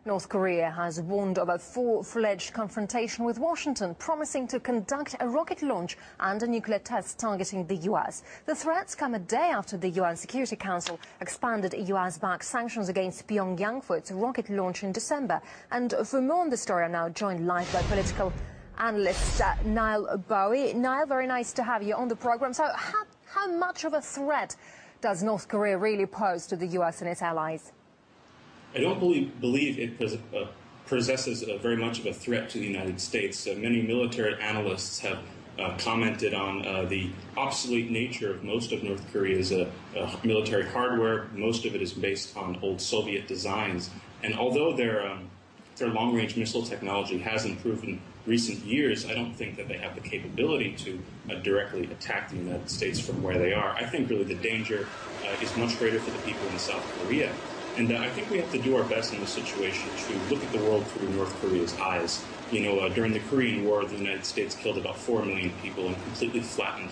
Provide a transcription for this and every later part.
North Korea has warned of a full-fledged confrontation with Washington, promising to conduct a rocket launch and a nuclear test targeting the U.S. The threats come a day after the UN Security Council expanded U.S.-backed sanctions against Pyongyang for its rocket launch in December. And for more on the story, I'm now joined live by political analyst Niall Bowie. Niall, very nice to have you on the program. So how much of a threat does North Korea really pose to the U.S. and its allies? I don't believe it possesses very much of a threat to the United States. Many military analysts have commented on the obsolete nature of most of North Korea's military hardware. Most of it is based on old Soviet designs. And although their long-range missile technology has improved in recent years, I don't think that they have the capability to directly attack the United States from where they are. I think really the danger is much greater for the people in South Korea. And I think we have to do our best in this situation to look at the world through North Korea's eyes. You know, during the Korean War, the United States killed about 4 million people and completely flattened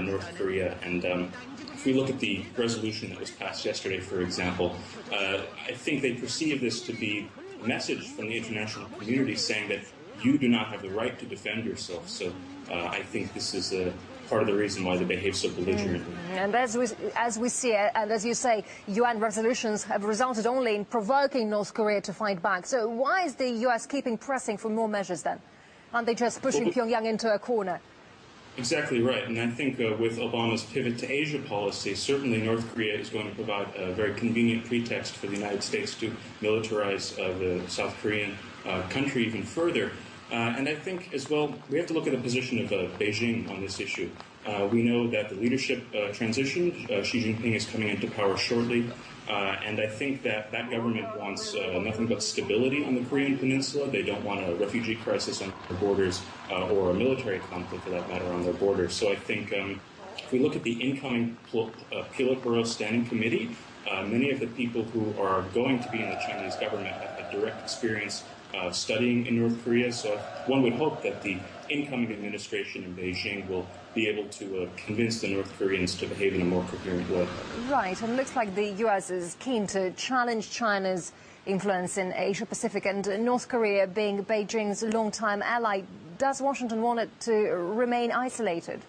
North Korea. And if we look at the resolution that was passed yesterday, for example, I think they perceive this to be a message from the international community saying that you do not have the right to defend yourself. So I think this is part of the reason why they behave so belligerently. And as we see, and as you say, UN resolutions have resulted only in provoking North Korea to fight back. So why is the US keeping pressing for more measures then? Aren't they just pushing Pyongyang into a corner? Exactly right. And I think with Obama's pivot to Asia policy, certainly North Korea is going to provide a very convenient pretext for the United States to militarize the South Korean country even further. And I think, as well, we have to look at the position of Beijing on this issue. We know that the leadership transition, Xi Jinping is coming into power shortly, and I think that that government wants nothing but stability on the Korean Peninsula. They don't want a refugee crisis on their borders or a military conflict, for that matter, on their borders. So I think if we look at the incoming Politburo Standing Committee, many of the people who are going to be in the Chinese government have had direct experience studying in North Korea, so one would hope that the incoming administration in Beijing will be able to convince the North Koreans to behave in a more coherent way. Right, and it looks like the US is keen to challenge China's influence in Asia-Pacific, and North Korea being Beijing's longtime ally. Does Washington want it to remain isolated?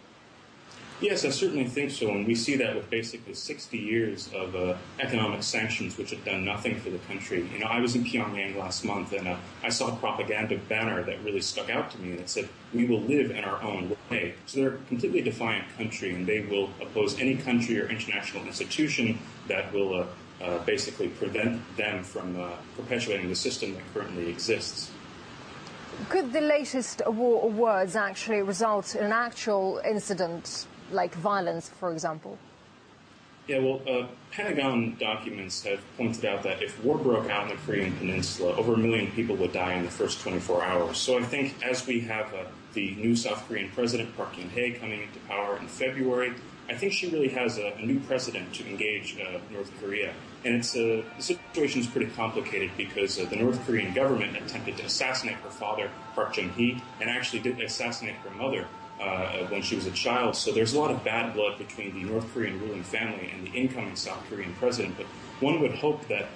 Yes, I certainly think so, and we see that with basically 60 years of economic sanctions which have done nothing for the country. You know, I was in Pyongyang last month, and I saw a propaganda banner that really stuck out to me, and it said, "We will live in our own way." So they're a completely defiant country, and they will oppose any country or international institution that will basically prevent them from perpetuating the system that currently exists. Could the latest war words actually result in an actual incident, like violence, for example? Yeah, well, Pentagon documents have pointed out that if war broke out in the Korean Peninsula, over 1 million people would die in the first 24 hours. So I think as we have the new South Korean president, Park Geun-hye, coming into power in February, I think she really has a new precedent to engage North Korea. And the situation is pretty complicated because the North Korean government attempted to assassinate her father, Park Geun-hye, and actually did assassinate her mother when she was a child. So there's a lot of bad blood between the North Korean ruling family and the incoming South Korean president. But one would hope that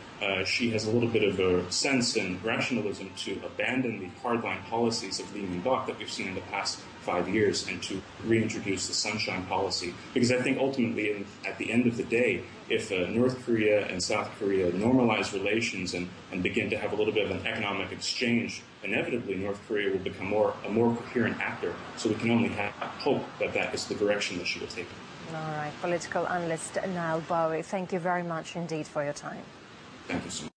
she has a little bit of a sense and rationalism to abandon the hardline policies of Lee Myung-bak that we've seen in the past 5 years and to reintroduce the sunshine policy. Because I think ultimately, at the end of the day, if North Korea and South Korea normalize relations and begin to have a little bit of an economic exchange, inevitably North Korea will become a more coherent actor. So we can only hope that that is the direction that she will take. All right, political analyst Niall Bowie, thank you very much indeed for your time. Thank you so much.